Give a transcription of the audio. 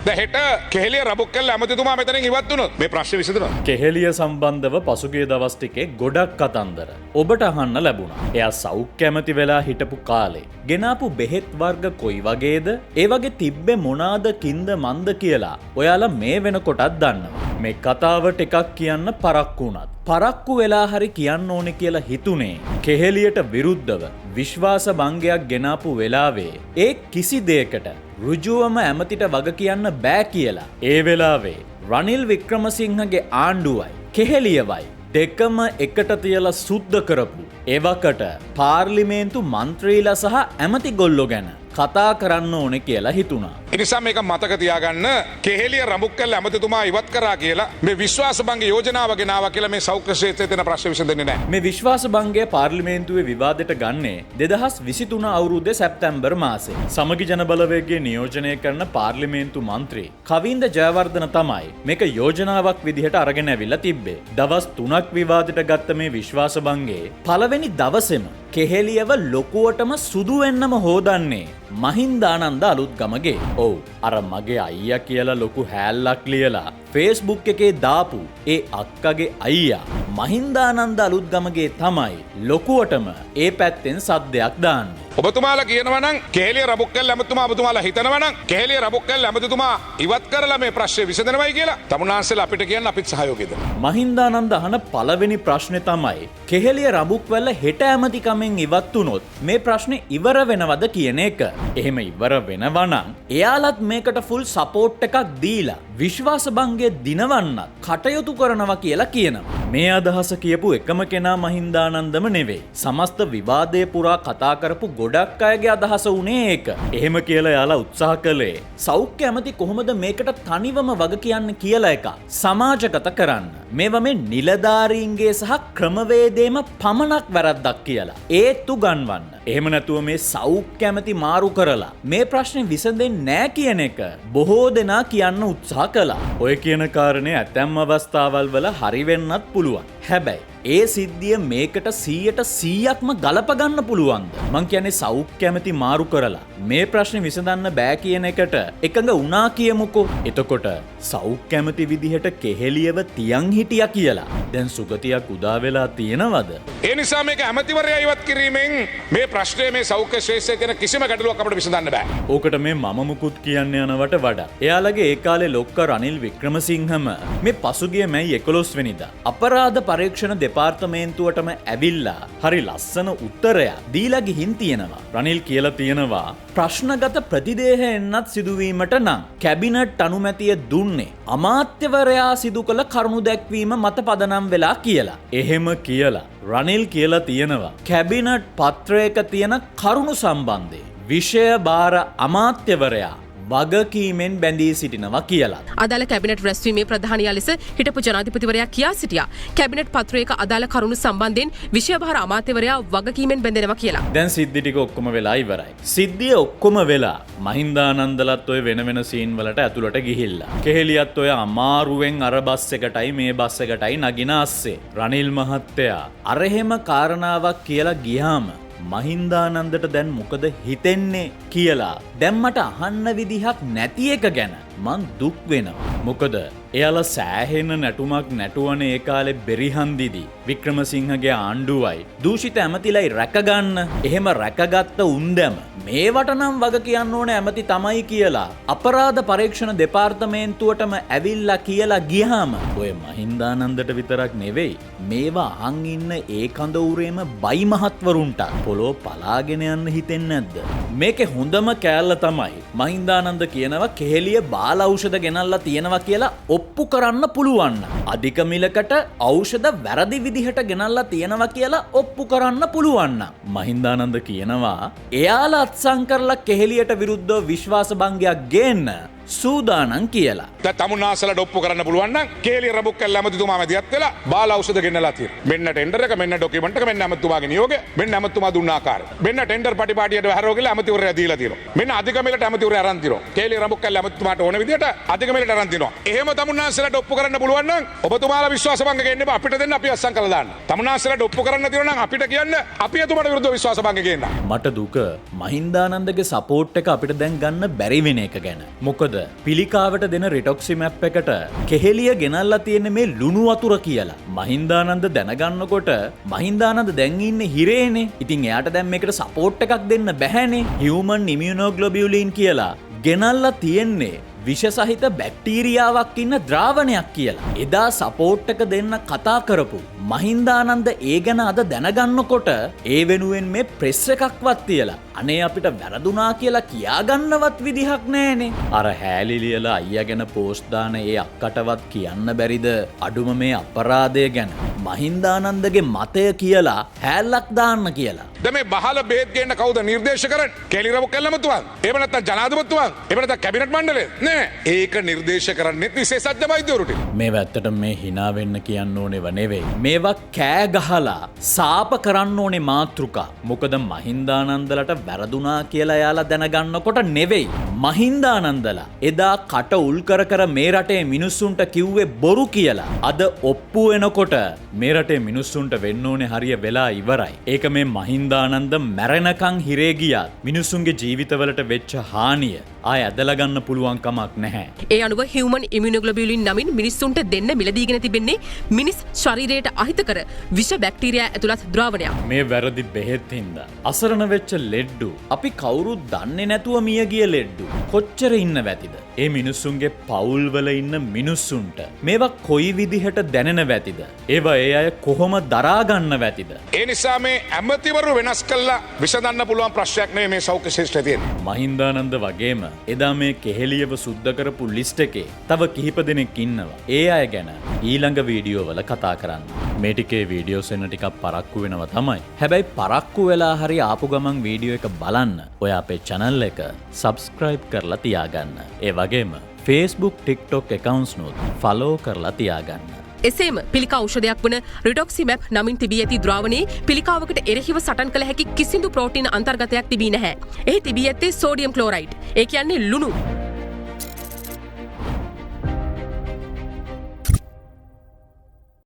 හෙට කෙහෙලිය රබුක්කල් ඇමතිතුමා මෙතනින් ඉවත් වුණොත් මේ ප්‍රශ්නේ විසඳනවා. කෙහෙලිය සම්බන්ධව පසුගිය දවස් ටිකේ ගොඩක් කතන්දර ඔබට අහන්න ලැබුණා. එයා සෞඛ්‍ය ඇමති වෙලා හිටපු කාලේ ගෙනාපු බෙහෙත් වර්ග කොයි වගේද? ඒ වගේ තිබ්බේ මොනාද කින්ද මන්ද කියලා ඔයාලා මේ වෙනකොටත් දන්නවා. මේ කතාව ටිකක් කියන්න පරක්කු වුණත් පරක්කු වෙලා හරි කියන්න ඕනේ කියලා හිතුනේ කෙහෙලියට විරුද්ධව විශ්වාස භංගයක් ගෙනාපු වෙලාවේ ඒ කිසි දෙයකට ඍජුවම ඇමතිට වග කියන්න බෑ කියලා. ඒ වෙලාවේ රනිල් වික්‍රමසිංහගේ ආණ්ඩුවයි කෙහෙලියවයි දෙකම එකට තියලා සුද්ධ කරපු එවකට පාර්ලිමේන්තු මන්ත්‍රීලා සහ ඇමති ගොල්ලෝ ගැන කතා කරන්න ඕනේ කියලා හිතුණා. ඒ නිසා මේක මතක තියාගන්න කෙහෙලිය රබුක්කල් ඇමතිතුමා ඉවත් කරා කියලා මේ විශ්වාසභංග යෝජනාව ගෙනාවා කියලා මේ සෞඛ්‍ය ක්ෂේත්‍රයේ තියෙන ප්‍රශ්න විසඳෙන්නේ නැහැ. මේ විශ්වාස භංගය පාර්ලිමේන්තුවේ විවාදයට ගන්නේ 2023 අවුරුද්දේ සැප්තැම්බර් මාසේ. සමගි ජන බලවේගයේ නියෝජනය කරන පාර්ලිමේන්තු මන්ත්‍රී කවින්ද ජයවර්ධන තමයි මේක යෝජනාවක් විදිහට අරගෙන ඇවිල්ලා තිබ්බේ. දවස් 3ක් විවාදයට ගත්ත මේ විශ්වාස භංගයේ පළවෙනි දවසේම කෙහෙලියව ලොකුවටම සුදු වෙන්නම හොදන්නේ මහින්දානන්ද අලුත්ගමගේ. ඔව් අර මගේ අයියා කියලා ලොකු හැල්ලක් ලියලා Facebook එකේ දාපු ඒ අක්කගේ අයියා මහින්දානන්ද අලුත්ගමගේ තමයි ලොකුවටම ඒ පැත්තෙන් සද්දයක් දාන්නේ. ඔබතුමාලා කියනවා නම් කෙහෙලිය රබුක්කල් ඇමතිතුමා ඔබතුමාලා හිතනවා නම් කෙහෙලිය රබුක්කල් ඇමතිතුමා ඉවත් කරලා මේ ප්‍රශ්නේ විසඳනවයි කියලා තමුන්නාන්සේලා අපිට කියන්න අපිත් සහයෝගය දෙනවා. මහින්දානන්ද අහන පළවෙනි ප්‍රශ්නේ තමයි කෙහෙලිය රබුක්වැල්ල හෙට ඇමතිකමෙන් ඉවත් වුණොත් මේ ප්‍රශ්නේ ඉවර වෙනවද කියන එක. එහෙම ඉවර වෙනවා නම් එයාලත් මේකට ෆුල් සපෝට් එකක් දීලා විශ්වාස භංගය දිනවන්නත් කටයුතු කරනවා කියලා කියනවා. මේ අදහස කියපු එකම කෙනා මහින්දානන්දම නෙවෙයි. සමස්ත විවාදය පුරා කතා කරපු ගොඩක් අයගේ අදහස වුණේ ඒක. එහෙම කියලා එයාලා උත්සාහ කළේ සෞඛ්‍ය ඇමති කොහොමද මේකට තනිවම වග කියන්නේ කියලා එක සමාජගත කරන්න. මේවා මේ නිලධාරීන්ගේ සහ ක්‍රමවේදයේම පමණක් වැරද්දක් කියලා ඒත්තු ගන්වන්න. එහෙම නැතුව මේ සෞඛ්‍ය ඇමති මාරු කරලා මේ ප්‍රශ්නේ විසඳෙන්නේ නැහැ කියන එක බොහෝ දෙනා කියන්න උත්සාහ කළා. ඔය කියන කාරණේ ඇතැම් අවස්ථාවල් වල හරි වෙන්නත් පුළුවන්. හැබැයි ඒ සිද්ධිය මේකට 100%ක්ම ගලප ගන්න පුළුවන්ද? මං කියන්නේ සෞඛ්‍ය ඇමති මාරු කරලා මේ ප්‍රශ්නේ විසඳන්න බෑ කියන එකට එකඟ වුණා කියමුකෝ. එතකොට සෞඛ්‍ය ඇමති විදිහට කෙහෙලියව තියන් හිටියා කියලා දැන් සුගතියක් උදා වෙලා තියෙනවද? ඒ නිසා මේක ඇමතිවරයා ඉවත් කිරීමෙන් මේ ප්‍රශ්නේ මේ සෞඛ්‍ය ශ්‍රේෂ්ඨයේ තියෙන කිසිම ගැටලුවක් අපිට විසඳන්න බෑ. ඕකට මේ මම මුකුත් කියන්න යනවට වඩා එයාලගේ ඒ කාලේ ලොක්ක රනිල් වික්‍රමසිංහම මේ පසුගිය මැයි 11 වෙනිදා අපරාධ පරීක්ෂණ දෙපාර්තමේන්තුවටම ඇවිල්ලා හරි ලස්සන උත්තරයක් දීලා ගිහින් තියෙනවා. රනිල් කියලා තියෙනවා ප්‍රශ්නගත ප්‍රතිදේහ එන්නත් සිදුවීමට නම් කැබිනට් අනුමැතිය දුන්නේ අමාත්‍යවරයා සිදු කළ කරුණු දැක්වීම මත පදනම් වෙලා කියලා. එහෙම කියලා රනිල් කියලා තියෙනවා කැබිනට් පත්‍රයක තියෙන කරුණු සම්බන්ධයෙන් විෂය භාර අමාත්‍යවරයා වගකීමෙන් බැඳී සිටිනවා කියලා. අදාළ කැබිනට් රැස්වීමේ ප්‍රධානියා ලෙස හිටපු ජනාධිපතිවරයා කියා සිටියා. කැබිනට් පත්‍රයක අදාළ කරුණු සම්බන්ධයෙන් විෂයභාර අමාත්‍යවරයා වගකීමෙන් බැඳෙනවා කියලා. දැන් සිද්ධි ටික ඔක්කොම වෙලා ඉවරයි. සිද්ධිය ඔක්කොම වෙලා මහින්දානන්දලත් ඔය වෙන වෙන සීන් වලට ඇතුළට ගිහිල්ලා. කෙහෙලියත් ඔය අමාරුවෙන් අර බස් එකටයි මේ බස් එකටයි නගින අස්සේ. රනිල් මහත්තයා අර එහෙම කාරණාවක් කියලා ගියාම මහින්දානන්දට දැන් මොකද හිතෙන්නේ කියලා දැන් මට අහන්න විදිහක් නැති එක ගැන මං දුක් වෙනවා. මොකද එයාලා සෑහෙන නැටුමක් නැටුවනේ ඒ කාලේ බෙරිහන්දිදී වික්‍රමසිංහගේ ආණ්ඩුවයි දූෂිත ඇමතිලයි රැකගන්න. එහෙම රැකගත්ත උන්දැම මේවට නම් වග කියන්න ඕන ඇමති තමයි කියලා අපරාධ පරීක්ෂණ දෙපාර්තමේන්තුවටම ඇවිල්ලා කියලා ගියාම ඔය මහින්දානන්දට විතරක් නෙවෙයි මේවා අහන් ඉන්න ඒ කඳවුරේම බයි මහත්වරුන්ට පොළොව පලාගෙන යන්න හිතෙන්නේ නැද්ද? මේකේ හොඳම කෑල්ල තමයි මහින්දානන්ද කියනවා කෙහෙලිය බාල ඖෂධ ගෙනල්ලා තියෙනවා කියලා ඔප්පු කරන්න පුළුවන්. අධික මිලකට ඖෂධ වැරදි විදිහට ගෙනල්ලා තියෙනවා කියලා ඔප්පු කරන්න පුළුවන්. මහින්දානන්ද කියනවා එයාලා අත්සන් කරලා කෙහෙලියට විරුද්ධව විශ්වාස භංගයක් ගේන්න සූදානම් කියලා. දැන් තමුන්නාන්සේලාට ඔප්පු කරන්න පුළුවන් නම් කෙහෙලිය රබුක්කල් ඇමතිතුමා මැදිහත් වෙලා බාල ඖෂධ ගෙන්නලා තියෙනවා. මෙන්න ටෙන්ඩර් එක, මෙන්න ඩොකියුමන්ට් එක, මෙන්න ඇමතිතුමාගේ නියෝගය, මෙන්න ඇමතිතුමා දුන්න ආකාරය. මෙන්න ටෙන්ඩර් පටිපාටියට වැහරව කියලා ඇමතිවරයා දීලා තියෙනවා. මෙන්න අධික මිලට ඇමතිවරයා අරන් තියෙනවා. කෙහෙලිය රබුක්කල් ඇමතිතුමාට ඕන විදිහට අධික මිලට අරන් තියෙනවා. එහෙම තමුන්නාන්සේලාට ඔප්පු කරන්න පුළුවන් නම් ඔබතුමාලා විශ්වාස භංග ගේන්න එපා. අපිට දෙන්න අපි අස්සම් කරලා දාන්න. තමුන්නාන්සේලාට ඔප්පු කරන්න තියෙනවා නම් අපිට කියන්න අපි එතුමාට විරුද්ධව විශ්වාස භංග ගේන්න. මට දුක මහින්දානන්දගේ සපෝට් එක අපිට දැන් ගන්න බැරි වෙන එක ගැන. මොකද පිළිකාවට දෙන රිටොක්සිමැප් එකට කෙහෙලිය ගෙනල්ලා තියෙන මේ ලුණු වතුර කියලා. මහින්දානන්ද දැනගන්නකොට මහින්දානන්ද දැන් ඉන්නේ හිරේනේ. ඉතින් එයාට දැන් මේකට සපෝට් එකක් දෙන්න බැහැනේ. හියුමන් ඉමියුනෝග්ලොබියුලින් කියලා ගෙනල්ලා තියෙන්නේ විෂ සහිත බැක්ටීරියාවක් ඉන්න ද්‍රාවණයක් කියලා. එදා සපෝට් එක දෙන්න කතා කරපු මහින්දානන්ද ඒ ගැන අද දැනගන්නකොට ඒ වෙනුවෙන් මේ ප්‍රෙස් එකක්වත් තියලා අනේ අපිට වැරදුනා කියලා කියාගන්නවත් විදිහක් නෑනේ. අර හැලි ලියලා අයියා ගැන පෝස්ට් දාන ඒ අක්කටවත් කියන්න බැරිද අඩුම මේ අපරාධය ගැන මහින්දානන්දගේ මතය කියලා හැල්ලක් දාන්න කියලා. දැන් මේ බහල බෙහෙත් ගේන්න කවුද නිර්දේශ කරන්නේ? කේලි රබුක්කල් ඇමතුමා. එහෙම නැත්නම් ජනාධිපතිතුමා. එහෙම නැත්නම් කැබිනට් මණ්ඩලය. නෑ. ඒක නිර්දේශ කරන්නේ විශේෂඥ වෛද්‍යවරුට. මේ වැත්තට මේ hina වෙන්න කියන්න ඕනේව නෙවෙයි. මේවා කෑ ගහලා සාප කරන්න ඕනේ මාතෘකා. මොකද මහින්දානන්දලට වැරදුනා කියලා එයාලා දැනගන්නකොට නෙවෙයි. මහින්දානන්දලා එදා කට උල් කර කර මේ රටේ මිනිස්සුන්ට කිව්වේ බොරු කියලා. අද ඔප්පු වෙනකොට මේ රටේ මිනිස්සුන්ට වෙන්න ඕනේ හරිය වෙලා ඉවරයි. ඒක මේ මහින්දානන්ද මැරෙනකන් හිරේ ගියාත් මිනිස්සුන්ගේ ජීවිතවලට වෙච්ච හානිය ආය ඇදලා ගන්න පුළුවන් කමක් නැහැ. ඒ අනුව හියුමන් ඉමියුනෝග්ලොබියුලින් නමින් මිනිස්සුන්ට දෙන්න මිලදීගෙන තිබෙන්නේ මිනිස් ශරීරයට අහිතකර විෂ බැක්ටීරියා ඇතුළත් ද්‍රාවණයක්. මේ වැරදි බෙහෙත් හින්දා අසරණ වෙච්ච ලෙඩ්ඩු අපි කවුරුත් දන්නේ නැතුව මිය ගිය ලෙඩ්ඩු කොච්චර ඉන්න වැතිද? ඒ මිනිස්සුන්ගේ පවුල්වල ඉන්න මිනිස්සුන්ට මේවා කොයි විදිහට දැනෙන වැතිද? ඒවා ඒ අය කොහොම දරා ගන්න වැතිද? ඒ නිසා මේ ඇමතිවරු වෙනස් කළා විසඳන්න පුළුවන් ප්‍රශ්නයක් නෙවෙයි මේ සෞඛ්‍ය ශිෂ්ටය තියෙන්නේ. මහින්දානන්ද වගේම එදා මේ කෙහෙලියව සුද්ධ කරපු ලිස්ට් එකේ තව කිහිප දෙනෙක් ඉන්නවා. ඒ අය ගැන ඊළඟ වීඩියෝ වල කතා කරන්න. මේ ටිකේ වීඩියෝස් එන්න ටිකක් පරක්කු වෙනවා තමයි. හැබැයි පරක්කු වෙලා හරි ආපු ගමන් වීඩියෝ එක බලන්න. ඔය අපේ channel එක subscribe කරලා තියාගන්න. ඒ වගේම Facebook TikTok accounts නොත් follow කරලා තියාගන්න. එසේම පිළිකා ඖෂධයක් වන රිටොක්සිමැප් නමින් තිබී ඇති ද්‍රාවණයේ පිළිකාවකට එරෙහිව සටන් කළ හැකි කිසිදු ප්‍රෝටීන අන්තර්ගතයක් තිබී නැහැ. එහි තිබී ඇත්තේ සෝඩියම් ක්ලෝරයිඩ්. ඒ කියන්නේ ලුණු.